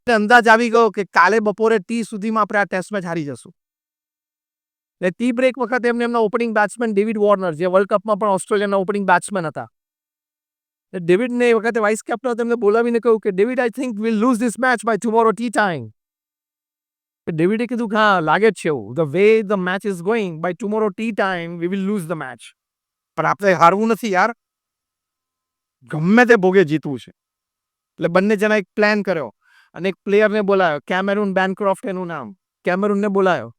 આપને અંદાજ આવી ગયો કે કાલે બપોરે ટી સુધીમાં આપણે આ ટેસ્ટ મેચ હારી જશું. એટલે ટી બ્રેક વખતે એમના ઓપનિંગ બેટ્સમેન ડેવિડ વોર્નર, જે વર્લ્ડ કપમાં પણ ઓસ્ટ્રેલિયાના ઓપનિંગ બેટ્સમેન હતા, ડેવિડને એ વખતે વાઇસ કેપ્ટન તેમને બોલાવીને કહ્યું કે David, I think will lose this match by tomorrow tea time. ડેવિડે કીધું કે હા, લાગે જ છે એવું, the way the match is going, by tomorrow tea time we will lose the match. પણ આપણે હારવું નથી યાર, ગમે તે ભોગે જીતવું છે. એટલે બંને જણા એક પ્લાન કર્યો અને એક પ્લેયરને બોલાયો, કેમેરુન બેનક્રોફ્ટ એનું નામ. કેમેરુનને બોલાયો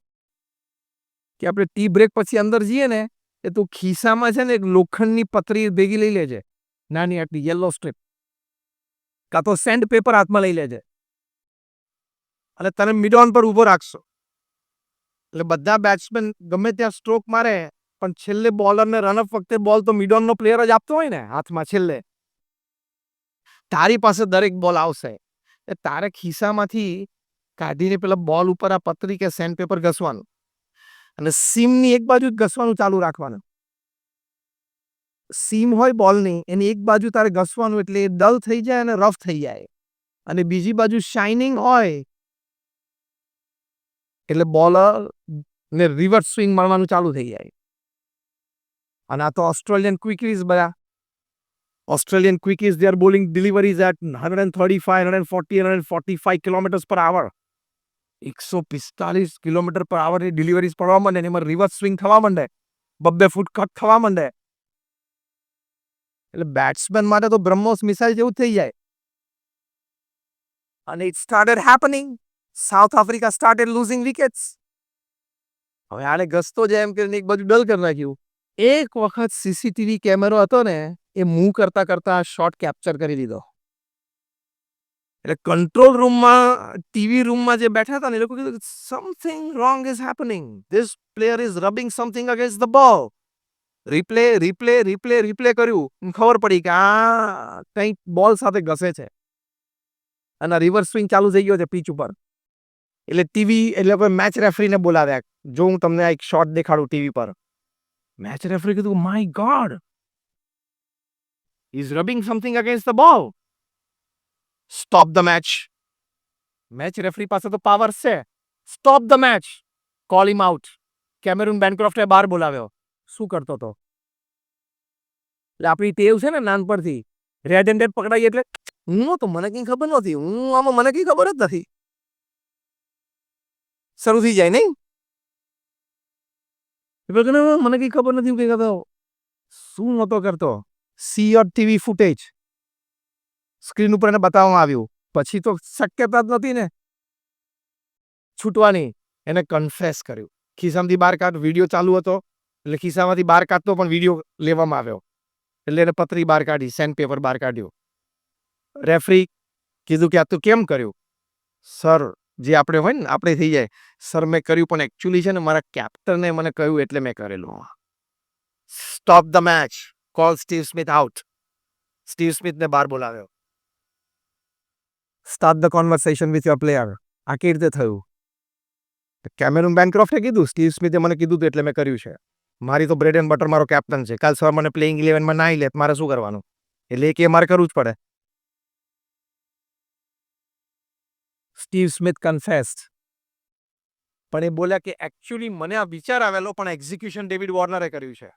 કે આપણે ટી બ્રેક પછી અંદર જઈએ ને, એ તું ખિસ્સામાં છે ને એક લોખંડની પતરી ભેગી લઈ લેજે, નાની આટલી યલો સ્ટ્રીપ, કાં તો સેન્ડ પેપર હાથમાં લઈ લેજે અને તને મિડ ઓન પર ઊભો રાખશો. એટલે બધા બેટ્સમેન ગમે ત્યાં સ્ટ્રોક મારે, પણ છેલ્લે બોલરને રનઅપ વખતે બોલ તો મિડ ઓનનો પ્લેયર જ આપતો હોય ને હાથમાં છેલ્લે. તારી પાસે દરેક બોલ આવશે, એ તારે ખિસ્સામાંથી કાઢીને પેલા બોલ ઉપર આ પતરી કે સેન્ડ પેપર ઘસવાનું અને સીમની એક બાજુ જ ઘસવાનું ચાલુ રાખવાનું. સીમ હોય બોલની, એની એક બાજુ તારે ઘસવાનું એટલે એ ડલ થઈ જાય અને રફ થઈ જાય, અને બીજી બાજુ શાઇનિંગ હોય એટલે બોલર ને રિવર્સ સ્વિંગ મળવાનું ચાલુ થઈ જાય. અને આ તો ઓસ્ટ્રેલિયન ક્વિકીઝ બધા. Australian quickies, they are bowling deliveries at 135, 140, 145 kilometers per hour. 145 kilometre પર આવરની ડિલિવરીઝ પડવા માંડે, એમાં રિવર્સ સ્વિંગ થવા માંડે, 2 ફૂટ કટ થવા માંડે. એટલે બેટ્સમેન માટે તો બ્રહ્મોસ મિસાઇલ જેવું થઈ જાય. અને it started happening. South Africa started losing wickets. હવે આને ગસતો જાય એમ કરીને એક બાજુ ડલ કરી નાખ્યું. એક વખત સીસીટીવી કેમેરો હતો ને, એ મૂવ કરતા કરતા શોટ કેપ્ચર કરી લીધો. એટલે કંટ્રોલ રૂમમાં, ટીવી રૂમમાં જે બેઠા હતા ને, એ લોકો કીધું something wrong is happening, this player is rubbing something against the ball. Replay કર્યું, ખબર પડી કે આ કંઈક બોલ સાથે ઘસે છે અને રિવર્સ સ્વિંગ ચાલુ થઈ ગયો છે પીચ ઉપર. એટલે મેચ રેફરીને બોલાવ્યા, જો હું તમને એક શોટ દેખાડું ટીવી પર. મેચ રેફરી કીધું, my god, is rubbing something against the ball, stop the match. Match referee પાસે તો પાવર છે, stop the match, call him out. Cameron બેનક્રોફ્ટે બહાર બોલાવ્યો. શું કરતો હતો? એટલે આપણી ટેવ છે ને નાનપણથી, રેડ હેન્ડેડ પકડાઈએ એટલે હું તો મને કઈ ખબર નથી, હું આમાં મને કઈ ખબર જ નથી, શરૂ થઈ જાય નહીં. મને કઈ ખબર નથી, કઈ કરતો શું નહોતો કરતો. C your TV footage screen ઉપર એને બતાવવામાં આવ્યું. પછી તો શક્યતા જ નથી ને છૂટવાની. એને કન્ફેસ કર્યું, ખિસ્સામાંથી બહાર કાઢ. વિડીયો ચાલુ હતો એટલે ખિસ્સામાંથી બહાર કાઢતો, પણ વિડીયો લેવામાં આવ્યો એટલે એને પતરી બહાર કાઢી, સેન્ડ પેપર બહાર કાઢ્યું. રેફરી કીધું કે આ તું કેમ કર્યું? સર, જે આપણે હોય ને, આપણે થઈ જાય, સર મેં કર્યું, પણ એકચ્યુઅલી છે ને મારા કેપ્ટને મને કહ્યું એટલે મેં કરેલું. Stop the match, call Steve Smith out. Steve સ્મિથને બહાર બોલાવ્યો. Start the conversation with your player. આ કેવી રીતે થયું? કેમેરુન બેનક્રોફ્ટે કીધું, સ્ટીવ સ્મિથે મને કીધું હતું એટલે મેં કર્યું છે. મારી તો બ્રેડ એન્ડ બટર મારો કેપ્ટન છે. કાલ સવાર મને પ્લેઇંગ 11માં નાઈ લે, મારે શું કરવાનું? એટલે કે મારે કરવું જ પડે. Steve Smith confessed. પણ એ બોલ્યા કે એકચ્યુઅલી મને આ વિચાર આવેલો, પણ એક્ઝિક્યુશન ડેવિડ વોર્નરે કર્યું છે.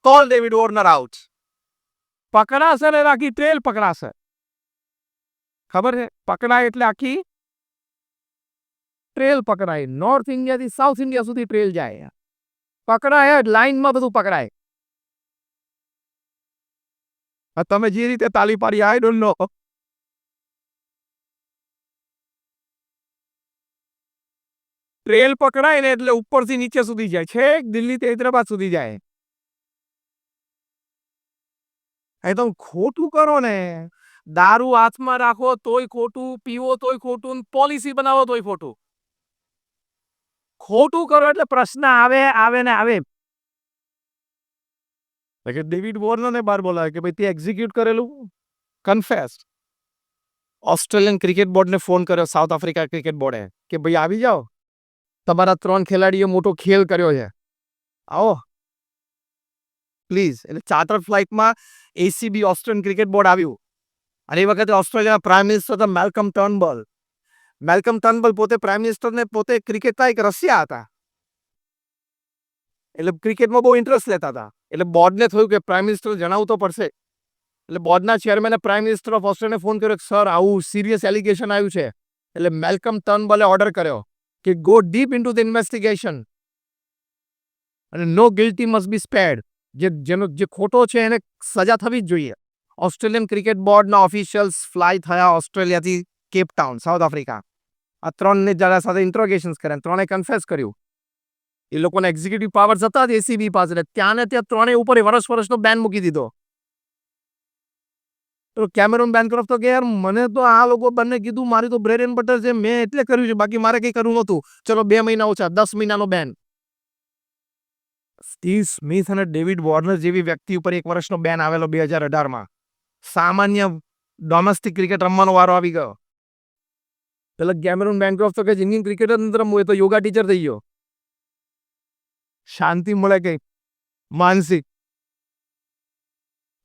Call David Warner out. પકડાશે ને આખી ટ્રેલ પકડાશે. ખબર છે? પકડાય એટલે આખી ટ્રેલ પકડાય. નોર્થ ઇન્ડિયાથી સાઉથ ઇન્ડિયા સુધી ટ્રેલ જાય. પકડાય જ, લાઈનમાં બધું પકડાય. તમે જે રીતે તાલી પાડી, આઈ ડોન્ટ નો. ટ્રેલ પકડાય ને એટલે ઉપરથી નીચે સુધી જાય, છેક દિલ્હીથી હૈદરાબાદ સુધી જાય. એ તો ખોટું કરો ને, દારૂ હાથમાં રાખો તોય ખોટું, પીવો તોય ખોટું, પોલિસી બનાવો તોય ખોટું. ખોટું કરો એટલે પ્રશ્ન આવે ને આવે. ડેવિડ વોર્નરને બહાર બોલાવે કે ભાઈ તે એક્ઝિક્યુટ કરેલું, કન્ફેસ. ઓસ્ટ્રેલિયન ક્રિકેટ બોર્ડને ફોન કર્યો, સાઉથ આફ્રિકા ક્રિકેટ બોર્ડે, કે ભાઈ આવી જાઓ, તમારા 3 ખેલાડીઓ મોટો ખેલ કર્યો છે, આવો પ્લીઝ. એટલે ચાર્ટર ફ્લાઇટમાં એસીબી ઓસ્ટ્રેલિયન ક્રિકેટ બોર્ડ આવ્યું. અને એ વખતે ઓસ્ટ્રેલિયાના પ્રાઇમ મિનિસ્ટર હતા મેલ્કમ ટર્નબલ. મેલ્કમ ટર્નબલ પોતે પ્રાઇમ મિનિસ્ટર ને પોતે ક્રિકેટના એક રશિયા હતા, એટલે ક્રિકેટમાં બહુ ઇન્ટરેસ્ટ લેતા હતા. એટલે બોર્ડને થયું કે પ્રાઇમ મિનિસ્ટર જણાવવું તો પડશે. એટલે બોર્ડના ચેરમેને પ્રાઇમ મિનિસ્ટર ઓફ ઓસ્ટ્રેલિયાને ફોન કર્યો, સર આવું સિરિયસ એલિગેશન આવ્યું છે. એટલે મેલ્કમ ટર્નબલે ઓર્ડર કર્યો કે go deep into the investigation અને નો ગિલ્ટી મસ્ટ બી સ્પેર્ડ. જે ખોટો છે એને સજા થવી જ જોઈએ. ઓસ્ટ્રેલિયન ક્રિકેટ બોર્ડના ઓફિશિયલ્સ ફ્લાય થયા ઓસ્ટ્રેલિયાથી કેપટાઉન, સાઉથ આફ્રિકા. આ ત્રણને જરા સાથે ઇન્ટ્રોગેશન્સ કર્યા, ત્રણે કન્ફેસ કર્યું. એ લોકોને એક્ઝિક્યુટિવ પાવર્સ હતા જ એસીબી પાસે, ત્યાં ને ત્યાં ત્રણેય ઉપર વર્ષનો બેન મૂકી દીધો. તો કેમેરોન બેનક્રોફ્ટ તો કે યાર મને તો આ લોકો બંને કીધું મારી તો બ્રેડ એન્ડ બટર છે, મેં એટલે કર્યું છે, બાકી મારે કંઈ કરવું નહોતું. ચલો 2 મહિના ઓછા, 10 મહિનાનો બેન. સ્ટીવ સ્મિથ અને ડેવિડ વોર્નર જેવી વ્યક્તિ ઉપર 1 વર્ષનો બેન આવેલો 2018માં. સામાન્ય ડોમેસ્ટિક ક્રિકેટ રમવાનો વારો આવી ગયો. પેલા કેમેરોન બેનક્રોફ્ટ તો કે ઇન્ડિયન ક્રિકેટર નથી રમવું, એ તો યોગા ટીચર થઈ ગયો. શાંતિ મળે કઈ માનસિક.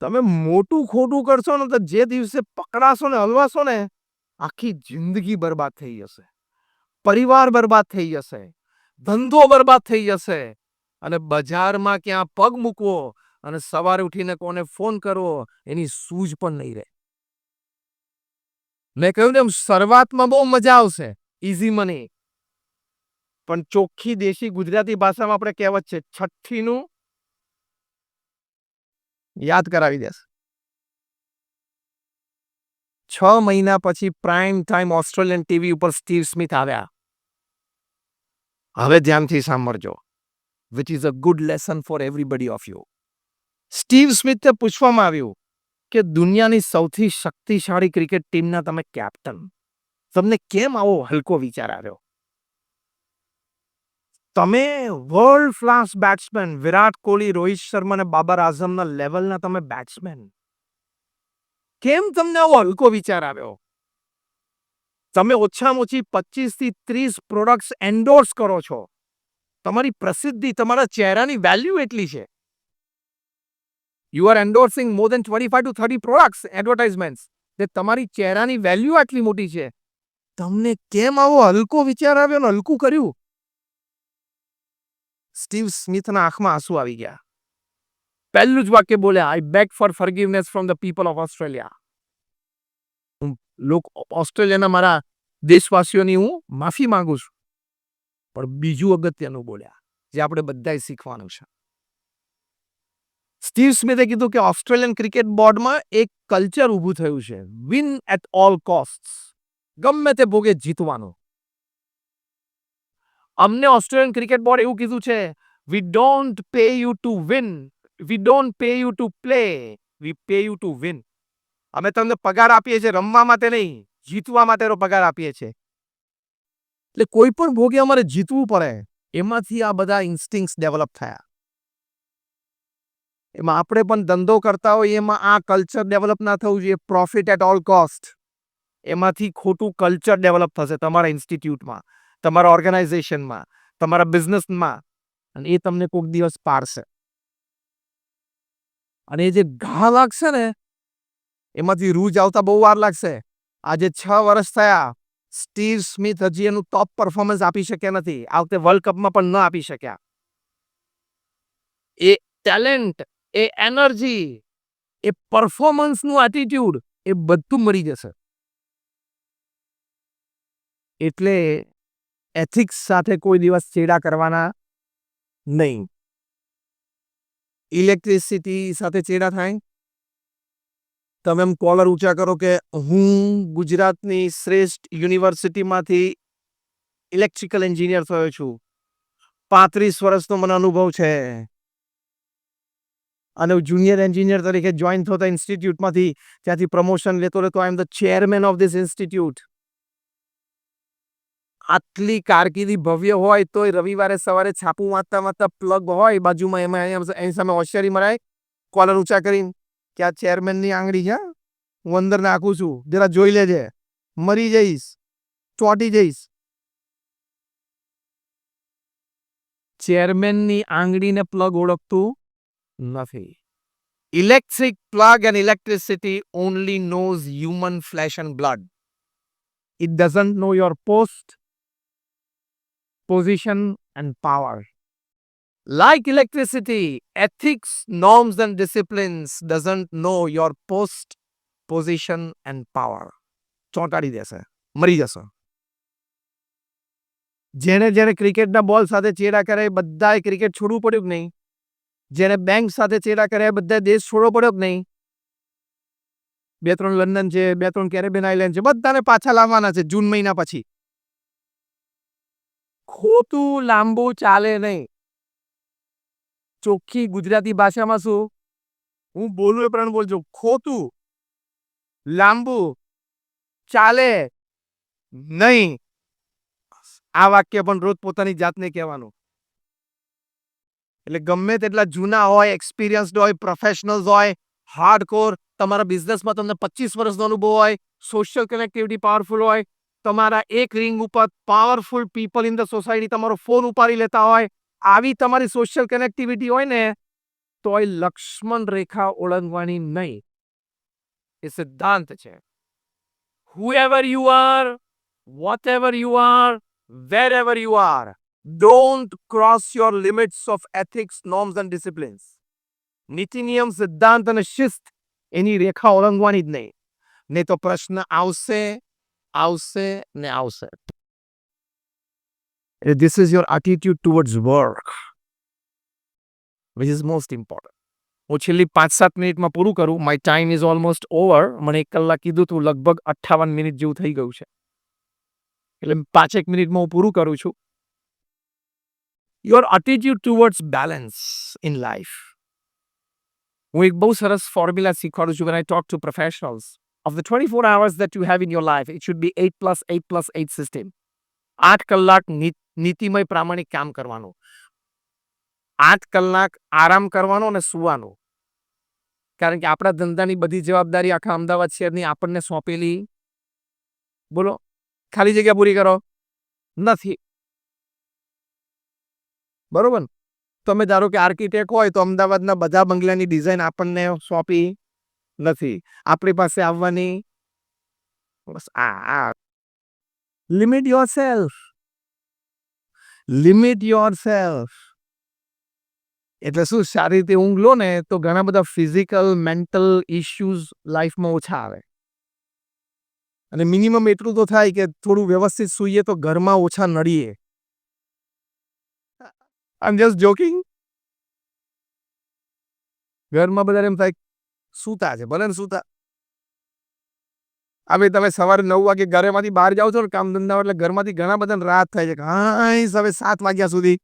તમે મોટું ખોટું કરશો ને તો જે દિવસે પકડાશો ને હલવાશો ને આખી જિંદગી બરબાદ થઈ જશે, પરિવાર બરબાદ થઈ જશે, ધંધો બરબાદ થઈ જશે, અને બજારમાં ક્યાં પગ મૂકવો અને સવારે ઉઠીને કોને ફોન કરવો એની સૂઝ પણ નહીં રહે. મેં કહ્યું ને એમ શરૂઆતમાં બહુ મજા આવશે, ઇઝી મની, પણ ચોખ્ખી દેશી ગુજરાતી ભાષામાં આપણે કહેવત છે, છઠ્ઠીનું યાદ કરાવી દેશે. 6 મહિના પછી પ્રાઇમ ટાઈમ ઓસ્ટ્રેલિયન ટીવી ઉપર સ્ટીવ સ્મિથ આવ્યા. હવે ધ્યાનથી સાંભળજો, which is a good lesson for everybody of you. Steve સ્મિથને પૂછવામાં આવ્યું કે દુનિયાની સૌથી શક્તિશાળી ક્રિકેટ ટીમના તમે કેપ્ટન, તમને કેમ આવો હલકો વિચાર આવ્યો? તમે world class batsman Virat Kohli, Rohit Sharma અને બાબર આઝમના લેવલના તમે બેટ્સમેન, કેમ તમને આવો હલકો વિચાર આવ્યો? તમે ઓછામાં ઓછી 25 થી 30 પ્રોડક્ટ્સ એન્ડોર્સ કરો છો. તમારી પ્રસિદ્ધિ, તમારા ચહેરાની વેલ્યુ એટલી છે. You are endorsing more than 25 to 30 products advertisements. તે તમારી ચહેરાની વેલ્યુ આટલી મોટી છે. તમને કેમ આવો હલકો વિચાર આવ્યો ને હલકું કર્યું? સ્ટીવ સ્મિથના આંખમાં આંસુ આવી ગયા. પહેલું જ વાક્ય બોલ્યા, I beg for forgiveness from the people of Australia. ઓસ્ટ્રેલિયાના મારા દેશવાસીઓની હું માફી માંગુ છું. પણ બીજું અગત્યનું બોલ્યા, જે આપણે બધાએ શીખવાનું છે. સ્ટીવ સ્મિથે કીધું કે ઓસ્ટ્રેલિયન ક્રિકેટ બોર્ડમાં એક કલ્ચર ઊભું થયું છે, વિન એટ ઓલ કોસ્ટ, ગમે તે ભોગે જીતવાનું. અમને ઓસ્ટ્રેલિયન ક્રિકેટ બોર્ડ એવું કીધું છે, we don't pay you to win, we don't pay you to play, we pay you to win. અમે તમને પગાર આપીએ છીએ રમવા માટે નહીં, જીતવા માટેનો પગાર આપીએ છીએ. એટલે કોઈ પણ ભોગે અમારે જીતવું પડે. એમાંથી આ બધા ઇન્સ્ટિંક્ટ્સ ડેવલપ થયા. એમાં આપણે પણ ધંધો કરતા હોય એમાં આ કલ્ચર ડેવલપ ના થવું જોઈએ, પ્રોફિટ એટ ઓલ કોસ્ટ. એમાંથી ખોટું કલ્ચર ડેવલપ થશે તમારા ઇન્સ્ટિટ્યૂટમાં, તમારા ઓર્ગેનાઇઝેશનમાં, તમારા બિઝનેસમાં, અને એ તમને કોઈક દિવસ પાડશે. અને એ જે ઘા લાગશે ને એમાંથી રૂજ આવતા બહુ વાર લાગશે. આજે 6 વર્ષ થયા, સ્ટીવ સ્મિથ હજી એનું ટોપ પરફોર્મન્સ આપી શક્યા નથી. આવતે વર્લ્ડ કપમાં પણ ન આપી શક્યા. એ ટેલેન્ટ, એ એનર્જી, એ પરફોર્મન્સનું એટીટ્યુડ, એ બધું મરી જશે. એટલે એથિક્સ સાથે કોઈ દિવસ ચેડા કરવાના નહીં. ઇલેક્ટ્રિસિટી સાથે ચેડા થાય, તમે એમ કોલર ઊંચા કરો કે હું ગુજરાતની શ્રેષ્ઠ યુનિવર્સિટીમાંથી ઇલેક્ટ્રિકલ એન્જિનિયર થયો છું, 35 વર્ષનો મને અનુભવ છે, અને જુનિયર એન્જિનિયર તરીકે જોઈન થતા ઇન્સ્ટિટ્યૂટમાંથી ત્યાંથી પ્રમોશન લેતો રહેતો, I am the chairman of this institute. આટલી કારકિર્દી ભવ્ય હોય તોય રવિવારે સવારે છાપું વાંચતા વાંચતા પ્લગ હોય બાજુમાં, એમાં એની સામે હોશિયારી મરાય, કોલર ઊંચા કરીને કે આ ચેરમેનની આંગળી છે, હું અંદર નાખું છું, જરા જોઈ લેજે, મરી જઈશ, ચોંટી જઈશ. ચેરમેનની આંગળીને પ્લગ ઓળખતું નથી. Electric plug and electricity only knows human flesh and blood. It doesn't know your post, position, and power. Like electricity, ethics, norms, and disciplines doesn't know your post, position, and power. ચોંટાડી દેશે, મરી જશો. જેને જેને ક્રિકેટના બોલ સાથે ચેડા કરે બધાએ ક્રિકેટ છોડવું પડ્યું કે નહીં? જેને બેંક સાથે ચેડા કરે બધા દેશ છોડવો પડ્યો કે નહીં? 2-3 લંડન છે, 2-3 કેરેબિયન આઇલેન્ડ છે, બધાને પાછા લાવવાના છે જૂન મહિના પછી. ખોટું લાંબુ ચાલે નહીં. ચોખ્ખી ગુજરાતી ભાષામાં શું? હું બોલું એ પ્રમાણે બોલજો. ખોટું લાંબુ ચાલે નહીં. આ વાક્ય પણ રોજ પોતાની જાતને કહેવાનું. એટલે ગમે તેટલા જૂના હોય, એક્સપિરિયન્સ્ડ હોય, પ્રોફેશનલ્સ હોય, હાર્ડકોર, તમારા બિઝનેસમાં તમને 25 વર્ષનો અનુભવ હોય, સોશિયલ કનેક્ટિવિટી પાવરફુલ હોય, તમારા એક રિંગ ઉપર powerful people in the society તમારો ફોન ઉપાડી લેતા હોય, આવી તમારી સોશિયલ કનેક્ટિવિટી હોય ને તોય લક્ષ્મણ રેખા ઓળંગવાની નહીં. એ સિદ્ધાંત છે. Whoever you are, whatever you are, wherever you are, don't cross your limits of ethics, norms and disciplines. નીતિ નિયમ સિદ્ધાંત અને શિસ્ત એની રેખા ઓળંગવાની જ નહીં. નહીં તો પ્રશ્ન આવશે આવશે ને આવશે. This is your attitude towards work, which is most important. હું છેલ્લી 5-7 મિનિટમાં પૂરું કરું. My time is almost over. મને 1 કલાક કીધું તું, લગભગ 58 મિનિટ જેવું થઈ ગયું છે. એટલે 5-1 મિનિટમાં હું પૂરું કરું છું. Your attitude towards balance in life. હું એક બહુ સરસ ફોર્મ્યુલા શીખવાડું છું when I talk to professionals. Of the 24 hours that you have in your life, it should be 8 plus 8 plus 8 system. 8 કલાક નીતિમય પ્રામાણિક કામ કરવાનું, 8 કલાક આરામ કરવાનો અને સુવાનો. કારણ કે આપણા ધંધાની બધી જવાબદારી આખા અમદાવાદ શહેરની આપણને સોંપેલી, બોલો, ખાલી જગ્યા પૂરી કરો નથી. બરોબર. તમે ધારો કે આર્કિટેક્ટ હોય તો અમદાવાદના બધા બંગલાની ડિઝાઇન આપણને સોંપી નથી. આપણી પાસે આવવાની બસ આ લિમિટ યોરસેલ્ફ. Limit yourself. એટલે શું, સારી રીતે ઊંઘ લો ને તો ઘણા બધા ફિઝિકલ મેન્ટલ ઇશ્યુઝ લાઈફમાં ઓછા આવે. અને મિનિમમ એટલું તો થાય કે થોડું વ્યવસ્થિત સૂઈએ તો ઘરમાં ઓછા નડીએ. આઈ એમ જસ્ટ જોકિંગ. ઘરમાં બધા એમ થાય સૂતા છે, ભલે ને સૂતા. હવે તમે સવારે 9 વાગે ઘરેમાંથી બહાર જાઓ છો ને કામ ધંધા, એટલે ઘરમાંથી ઘણા બધા રાત થાય છે કે હા હવે 7 વાગ્યા સુધી.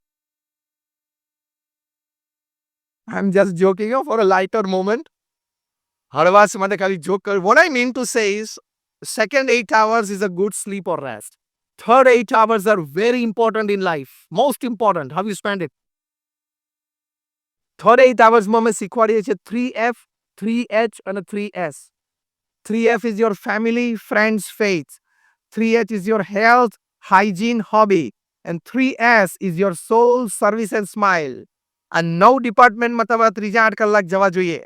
I'm just joking for a lighter moment. હળવાશ માટે ખાલી જોક કરું. What I mean to say is, second 8 hours is a good sleep or rest. Third 8 hours are very important in life. Most important. How you spend it. Third 8 hours માં અમે શીખવાડીએ છીએ 3F, 3H અને 3S. 3F is your family, friends, faith. 3H is your health, hygiene, hobby. And 3S is your soul, service and smile. આ 9 ડિપાર્ટમેન્ટમાં તમારા ત્રીજા 8 કલાક જવા જોઈએ.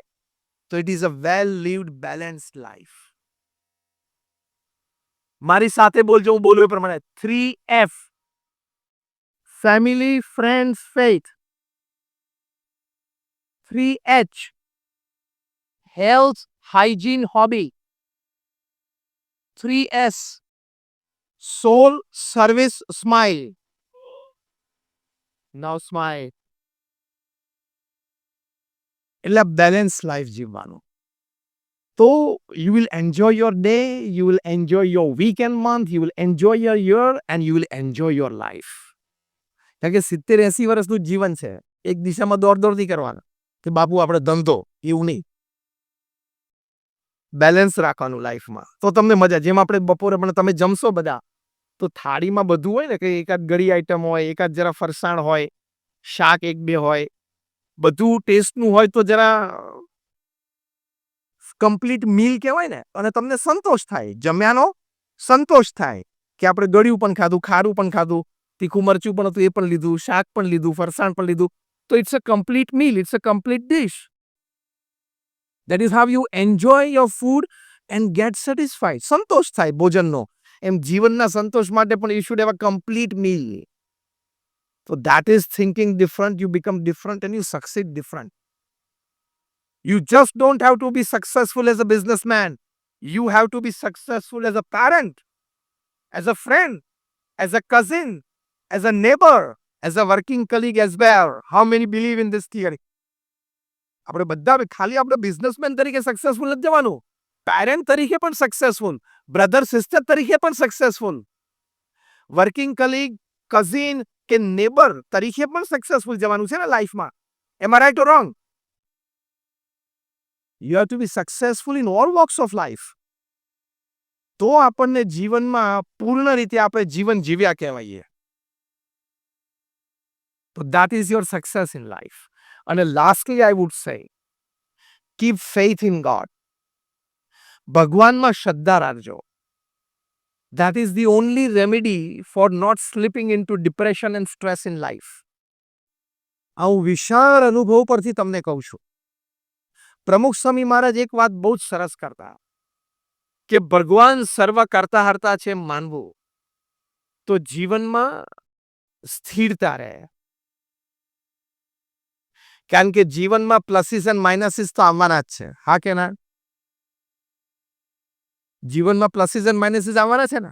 તો it is a well lived balanced life. મારી સાથે બોલજો, હું બોલું એ પ્રમાણે. 3F, family, friends, faith. 3H, health, hygiene, hobby. 3S, soul, service, smile. Now smile. એટલે બેલેન્સ લાઈફ જીવવાનું. તો you will enjoy your day, you will enjoy your weekend month, you will enjoy your year and you will enjoy your life. કારણ કે 70-80 વર્ષનું જીવન છે. એક દિશામાં દોડ નહીં કરવાના કે બાપુ આપણે ધંધો, એવું નહીં. બેલેન્સ રાખવાનું લાઈફમાં તો તમને મજા. જેમ આપણે બપોરે પણ તમે જમશો બધા તો થાળીમાં બધું હોય ને, કે એકાદ ગળી આઈટમ હોય, એકાદ જરા ફરસાણ હોય, શાક 1-2 હોય, બધું ટેસ્ટનું હોય તો જરા કમ્પ્લીટ મીલ કહેવાય ને. અને તમને સંતોષ થાય, જમ્યાનો સંતોષ થાય કે આપણે ગળ્યું પણ ખાધું, ખારું પણ ખાધું, તીખું મરચું પણ હતું એ પણ લીધું, શાક પણ લીધું, ફરસાણ પણ લીધું. તો it's a complete meal, it's a complete dish. That is how you enjoy your food and get satisfied. સંતોષ થાય ભોજનનો. એમ જીવનના સંતોષ માટે પણ you should have a complete meal. So that is thinking different, you become different and you succeed different. You just don't have to be successful as a businessman. You have to be successful as a parent, as a friend, as a cousin, as a neighbor, as a working colleague as well. How many believe in this theory? આપણે બધા ખાલી આપણે businessman તરીકે successful નથી જવાનું, parent તરીકે પણ successful, brother sister તરીકે પણ સક્સેસફુલ, વર્કિંગ કલીગ, કઝિન કે નેબર તરીકે પણ સક્સેસફુલ જવાનું છે ને લાઈફમાં. Am I right or wrong? You have to be successful in all walks of life. તો આપણને જીવનમાં પૂર્ણ રીતે આપણે જીવન જીવ્યા કહેવાઈએ. તો that is your success in life. And lastly, I would say, keep faith in God. ભગવાનમાં શ્રદ્ધા રાખજો. That is the only remedy for not slipping into depression and stress in life. આ હું વિશાળ અનુભવ પરથી તમને કહું છું. પ્રમુખ સ્વામી મહારાજ એક વાત બહુ જ સરસ કરતા કે ભગવાન સર્વ કરતા હરતા છે માનવું તો જીવનમાં સ્થિરતા રહે. કારણ કે જીવનમાં પ્લસીસ એન્ડ માઇનસીસ તો આવવાના જ છે. હા કે ના? જીવનમાં પ્લસીસ એન્ડ માઇનસીસ આવવાના છે ને.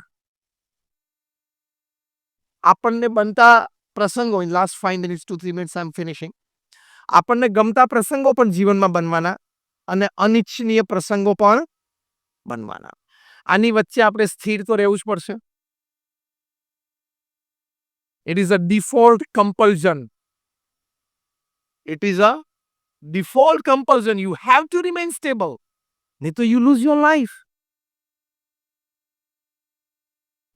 આપણને બનતા પ્રસંગો, in last 5 minutes to 3 minutes I am finishing, આપણને ગમતા પ્રસંગો પણ જીવનમાં બનવાના અને અનિચ્છનીય પ્રસંગો પણ બનવાના. આની વચ્ચે આપણે સ્થિર તો રહેવું જ પડશે. It is a default compulsion. It is a default compulsion. You have to remain stable. નહીં તો you lose your life.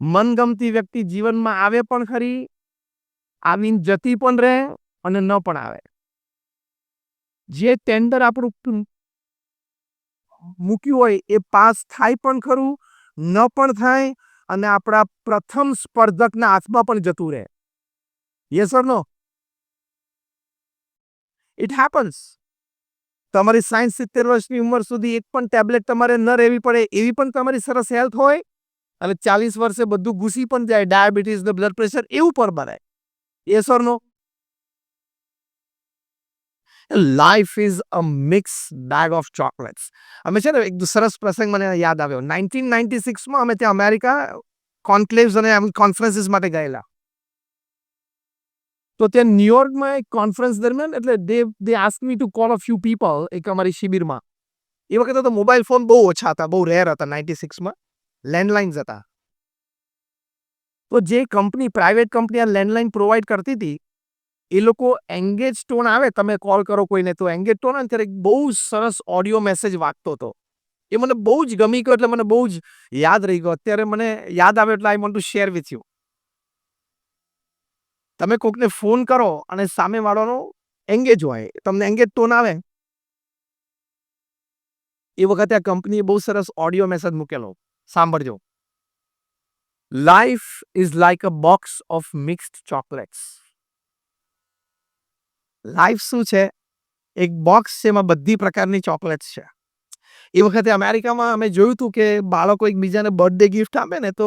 મનગમતી વ્યક્તિ જીવનમાં આવે પણ ખરી, આવીને જતી પણ રહે અને ન પણ આવે. જે ટેન્ડર આપણું મૂક્યું હોય એ પાસ થાય પણ ખરું, ન પણ થાય અને આપણા પ્રથમ સ્પર્ધકના હાથમાં પણ જતું રહે. Yes or no? It happens. તમારી 60-70 વર્ષની ઉંમર સુધી એક પણ ટેબ્લેટ તમારે ન રહેવી પડે એવી પણ તમારી સરસ હેલ્થ હોય અને 40 વર્ષે બધું ઘૂસી પણ જાય, ડાયાબિટીસ ને બ્લડ પ્રેશર એવું પણ બને. Yes or no? Life is a mix bag of chocolates. અમે છે ને એક સરસ પ્રસંગ મને યાદ આવ્યો. 1996માં અમે ત્યાં અમેરિકા કોન્ક્લેવ્સ અને કોન્ફરન્સીસ માટે ગયેલા. તો ત્યાં ન્યુયોર્કમાં એક કોન્ફરન્સ દરમિયાન એટલે they ask me to call a few people એક અમારી શિબિરમાં. એ વખતે તો મોબાઈલ ફોન બહુ ઓછા હતા, બહુ રેર હતા. 96માં લેન્ડલાઇન્સ હતા. તો જે કંપની, પ્રાઇવેટ કંપની આ લેન્ડલાઇન પ્રોવાઈડ કરતી હતી એ લોકો એંગેજ ટોન આવે, તમે કોલ કરો કોઈને તો એંગેજ ટોન આવે ત્યારે બહુ સરસ ઓડિયો મેસેજ વાગતો હતો. એ મને બહુ જ ગમી ગયો એટલે મને બહુ જ યાદ રહી ગયો. અત્યારે મને યાદ આવે એટલે I want to share with you. તમે કોકને ફોન કરો અને સામેવાળાનો એંગેજ હોય, તમને એંગેજ ટોન આવે. એ વખતે આ કંપનીએ બહુ સરસ ઓડિયો મેસેજ મૂકેલો, સાંભળજો. Life is like a box of mixed chocolates. Life શું છે? એક બોક્સ છે, એમાં બધી પ્રકારની ચોકલેટ્સ છે. એ વખતે અમેરિકામાં અમે જોયું હતું કે બાળકો એકબીજાને બર્થડે ગિફ્ટ આપે ને તો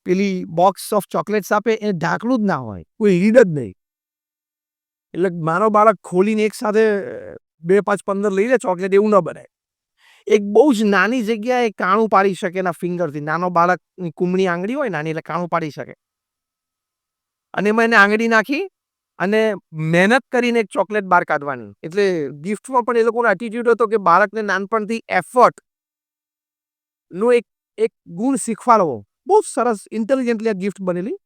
પેલી બોક્સ ઓફ ચોકલેટ્સ આપે એ ઢાંકણું જ ના હોય, કોઈ રીડ જ નહીં. એટલે મારો બાળક ખોલીને એક સાથે 2, 5, 15 લઈ લે ચોકલેટ એવું ન બને. એક બહુ જ નાની જગ્યાએ કાણું પાડી શકે એના ફિંગરથી. નાનો બાળકની કુમળી આંગળી હોય નાની એટલે કાણું પાડી શકે. અને એમાં એને આંગળી નાખી અને મહેનત કરીને એક ચોકલેટ બહાર કાઢવાની. એટલે ગિફ્ટમાં પણ એ લોકોનો એટીટ્યુડ હતો કે બાળકને નાનપણથી એફર્ટ નો એક ગુણ શીખવાડવો. બહુ સરસ ઇન્ટેલિજન્ટલી આ ગિફ્ટ બનેલી.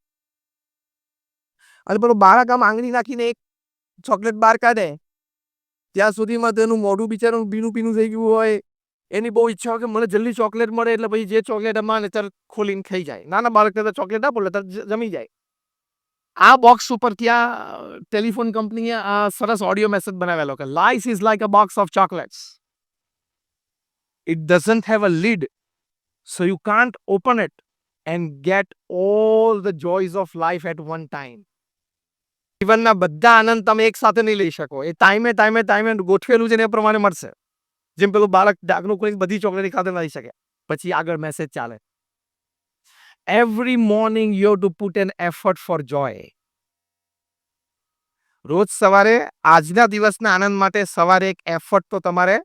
અને પેલો બાળક આમ આંગળી નાખીને એક ચોકલેટ બહાર કાઢે ત્યાં સુધીમાં તેનું મોઢું બિચારાનું ભીનું ભીનું થઈ ગયું હોય. એની બહુ ઈચ્છા હોય કે મને જલ્દી ચોકલેટ મળે એટલે પછી જે ચોકલેટ અમાને ત્યારે ખોલીને ખાઈ જાય. નાના બાળકને તો ચોકલેટ આપો એટલે તરત જમી જાય. આ બોક્સ ઉપર ત્યાં ટેલિફોન કંપનીએ આ સરસ ઓડિયો મેસેજ બનાવેલો કે life is like a box of chocolates. It doesn't have a lead, so you can't open it and gate all the Joyce of life at one time. જીવનના બધા આનંદ તમે એક સાથે નહીં લઈ શકો. એ ટાઈમે ગોઠવેલું છે ને એ પ્રમાણે મળશે. જેમ પેલું બાળક ડાકનું કોઈ બધી ચોકલેટ ખાતે લઈ શકે. પછી આગળ મેસેજ ચાલે. Every morning you have to put an effort for joy. રોજ સવારે આજના દિવસના આનંદ માટે સવારે એક એફર્ટ તો તમારે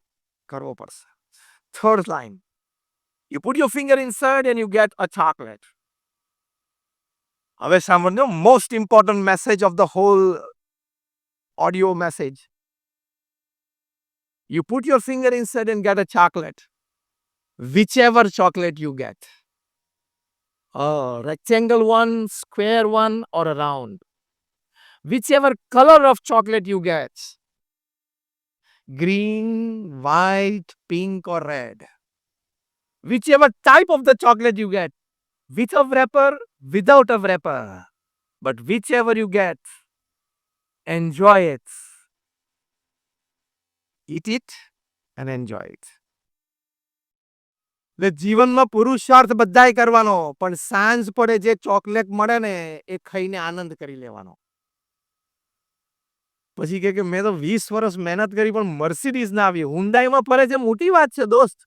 કરવો પડશે. Third line, you put your finger inside and you get a chocolate. હવે સાંભળજો, most important message of the whole audio message. You put your finger inside and get a chocolate. Whichever chocolate you get. A rectangle one, square one, or a round. Whichever color of chocolate you get. Green, white, pink, or red. Whichever type of the chocolate you get. With a wrapper, without a wrapper. But whichever you get, enjoy it. Eat it and enjoy it. એટલે જીવનમાં પુરુષાર્થ બધાય કરવાનો, પણ સાંજ પડે જે chocolate મળે ને એ ખાઈને આનંદ કરી લેવાનો. પછી કે મેં તો 20 વર્ષ મહેનત કરી પણ મર્સિડીઝ ના આવી, હુન્ડાઈમાં ફરે છે, મોટી વાત છે દોસ્ત.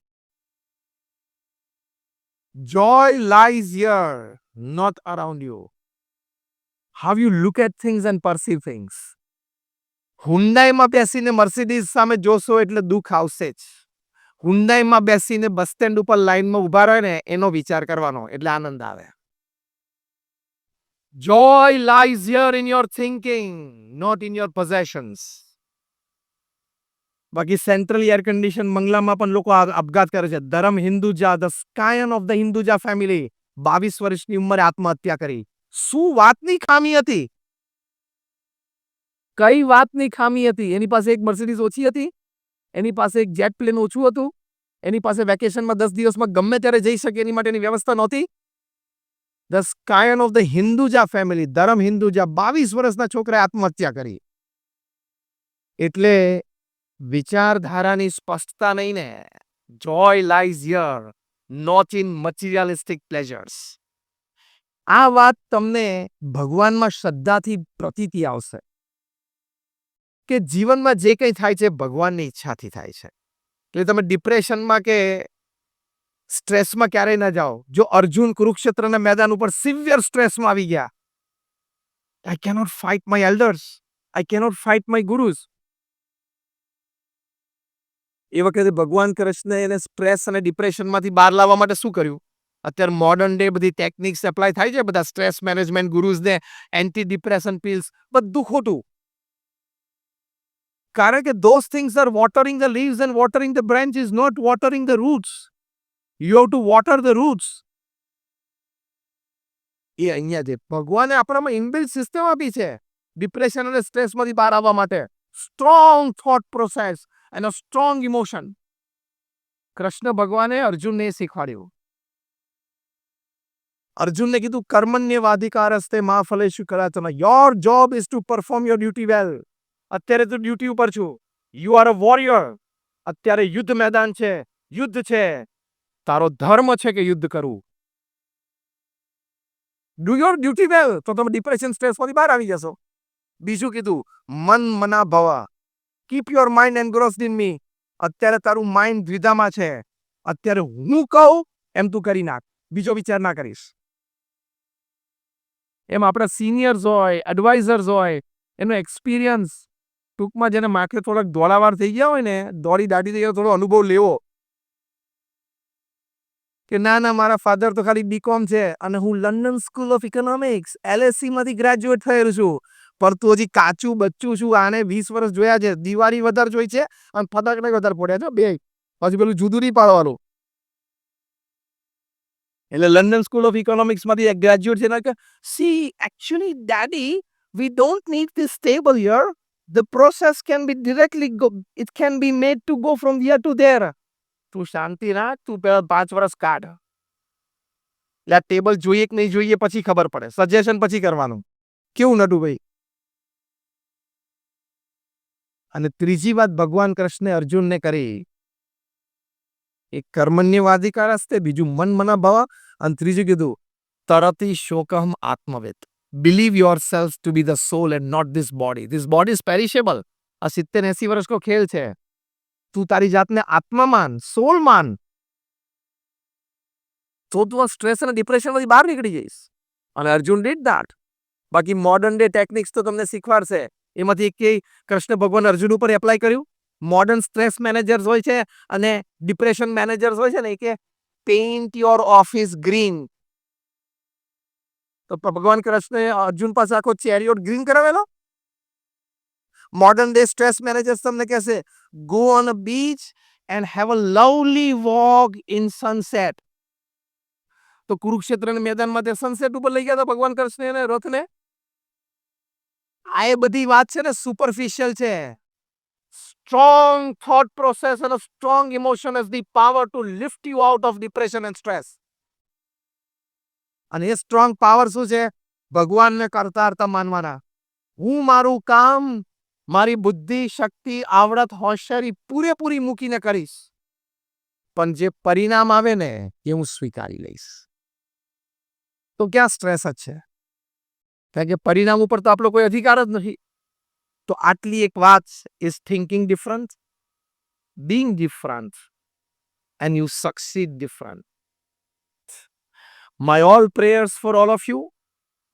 Joy lies here, not around you. How you look at things and perceive things. હુન્ડાઈમાં બેસીને મર્સિડીઝ સામે જોશો એટલે દુઃખ આવશે જ. હુન્ડાઈમાં બેસીને બસ સ્ટેન્ડ ઉપર લાઈનમાં ઉભા રહે ને એનો વિચાર કરવાનો એટલે આનંદ આવે. Joy lies here in your thinking, not in your possessions. બાકી સેન્ટ્રલ એર કન્ડિશન બંગલામાં પણ લોકો આપઘાત કરે છે. Dharam Hinduja, the scion of the Hinduja family 22 વર્ષની ઉંમરે આત્મહત્યા કરી. શું વાતની ખામી હતી? કઈ વાતની ખામી હતી? એની પાસે એક મર્સિડીઝ ઓછી હતી, એની પાસે એક જેટ પ્લેન ઓછું હતું, એની પાસે વેકેશનમાં 10 દિવસમાં ગમે ત્યારે જઈ શકે એની માટેની વ્યવસ્થા નહોતી. The scion of the Hinduja family, Dharam Hinduja, 22 વર્ષના છોકરાએ આત્મહત્યા કરી. એટલે વિચારધારાની સ્પષ્ટતા નહીં ને. Joy lies here, not in materialistic pleasures. આ વાત તમને ભગવાનમાં શ્રદ્ધાથી પ્રતીતિ આવશે કે જીવનમાં જે કંઈ થાય છે ભગવાનની ઈચ્છાથી થાય છે. એટલે તમે ડિપ્રેશનમાં કે સ્ટ્રેસમાં ક્યારેય ના જાઓ. જો અર્જુન કુરુક્ષેત્રના મેદાન ઉપર સિવિયર સ્ટ્રેસમાં આવી ગયા, I cannot fight my elders, I cannot fight my gurus. એ વખતે ભગવાન કૃષ્ણ એને સ્ટ્રેસ અને ડિપ્રેશનમાંથી બહાર લાવવા માટે શું કર્યું? અત્યારે મોડર્ન ડે બધી ટેકનિક્સ એપ્લાય થાય છે, બધા સ્ટ્રેસ મેનેજમેન્ટ ગુરુઝને એન્ટી ડિપ્રેશન પિલ્સ, બધું ખોટું. કારણ કે those things are watering the leaves and watering the branches, not watering the roots. You have to water the roots. એ અહીંયા છે. ભગવાને આપણામાં ઇનબિલ્ટ સિસ્ટમ આપી છે ડિપ્રેશન અને સ્ટ્રેસમાંથી બહાર આવવા માટે. Strong thought process and a strong emotion. Krishna ભગવાને અર્જુનને શીખવાડ્યું. અર્જુનને કીધું કર્મણ્યવાધિકારસ્તે મા ફલેષુ કદાચન. Your job is to perform your duty well. અત્યારે તું ડ્યુટી ઉપર છું. You are a warrior. અત્યારે યુદ્ધ મેદાન છે, યુદ્ધ છે. તારો ધર્મ છે કે યુદ્ધ કરવું. ડુ યોર ડ્યુટી વેલ, તો તમે ડિપ્રેશન સ્ટ્રેસમાંથી બહાર આવી જશો. બીજું કીધું મન મના ભવ. Keep your mind engrossed in me. અત્યારે તારું માઇન્ડ દ્વિધામાં છે. અત્યારે હું કહું એમ તું કરી નાખ, બીજો વિચાર ના કરીશ. એમ આપણા સિનિયર્સ હોય, એડવાઇઝર્સ હોય, એનો એક્સપિરિયન્સ ટૂંકમાં જેને માથે થોડાક દોડાવાર થઈ ગયા હોય ને, દોડી દાટી થઈ ગયા, થોડો અનુભવ લેવો કે ના ના મારા ફાધર તો ખાલી બીકોમ છે અને હું London school of economics LSE માંથી ગ્રેજ્યુએટ થયેલું છું, પણ તું હજી કાચું બચ્ચું છું. આને 20 વર્ષ જોયા છે, દિવાળી વધારે જોઈ છે અને ફટાકડા વધારે પડ્યા છે બે. હજી પેલું જુદું નહીં પાડવાનું. એટલે લંડન સ્કૂલ ઓફ ઇકોનોમિક્સમાંથી એક ગ્રેજ્યુએટ છે ને કે C actually daddy we don't need this table here. The process can be directly it can be made to go from here to there. તું શાંતિ રાખ, તું પેલા 5 વર્ષ કાઢ. એટલે આ ટેબલ જોઈએ કે નહીં જોઈએ પછી ખબર પડે, સજેશન પછી કરવાનું. કેવું નટુ ભાઈ? અને ત્રીજી વાત ભગવાન કૃષ્ણે અર્જુનને કરી. એક કર્મણ્યવાધિકાર હસ્તે, બીજું મન મના ભવ, અને ત્રીજું કીધું તરતિ શોકહમ આત્મવેદ. Believe yourself to be the soul and not this body. This body is perishable. આ 70-80 વર્ષનો ખેલ છે. તું તારી જાતને આત્મા માન, સોલ માન. તો તું સ્ટ્રેસ અને ડિપ્રેશનમાંથી બહાર નીકળી જઈશ. અને અર્જુન ડીડ ધેટ. બાકી મોડર્ન ડે ટેકનિક્સ તો તમને શીખવાડશે. એમાંથી એક કૃષ્ણ ભગવાન અર્જુન ઉપર એપ્લાય કર્યું. મોડર્ન સ્ટ્રેસ મેનેજર્સ હોય છે અને ડિપ્રેશન મેનેજર્સ હોય છે ને, કે પેઇન્ટ યોર ઓફિસ ગ્રીન. તો ભગવાન કૃષ્ણએ અર્જુન પાસે આખો ચેરિયોટ ગ્રીન કરાવેલો. મોડર્ન ડે સ્ટ્રેસ મેનેજર્સ તમને કહેશે go on a beach and have a lovely walk in sunset. તો કુરુક્ષેત્રના મેદાનમાં તે સનસેટ ઉપર લઈ ગયા હતા ભગવાન કૃષ્ણ અને રથને. આ એ બધી વાત છે ને સુપરફિશિયલ છે. સ્ટ્રોંગ થોટ પ્રોસેસ અને strong emotion is the power to lift you out of depression and stress. અને એ સ્ટ્રોંગ પાવર શું છે? ભગવાનને કરતા માનવાના. હું મારું કામ મારી બુદ્ધિ, શક્તિ, આવડત, હોશિયારી પૂરેપૂરી મૂકીને કરીશ, પણ જે પરિણામ આવે ને એ હું સ્વીકારી લઈશ. તો ક્યાં સ્ટ્રેસ જ છે? કારણ કે પરિણામ ઉપર તો આપણો કોઈ અધિકાર જ નથી. તો આટલી એક વાત is thinking different, being different and you succeed different. My all prayers for all of you.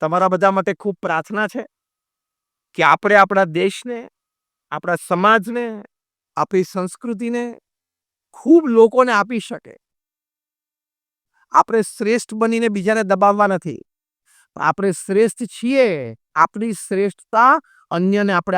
તમારા બધા માટે ખૂબ પ્રાર્થના છે કે આપણે આપણા દેશને, આપણા સમાજને, આપણી સંસ્કૃતિને ખૂબ લોકોને આપી શકે. આપણે શ્રેષ્ઠ બનીને બીજાને દબાવવા નથી. આપણે શ્રેષ્ઠ છીએ, આપણી શ્રેષ્ઠતા અન્યને આપણે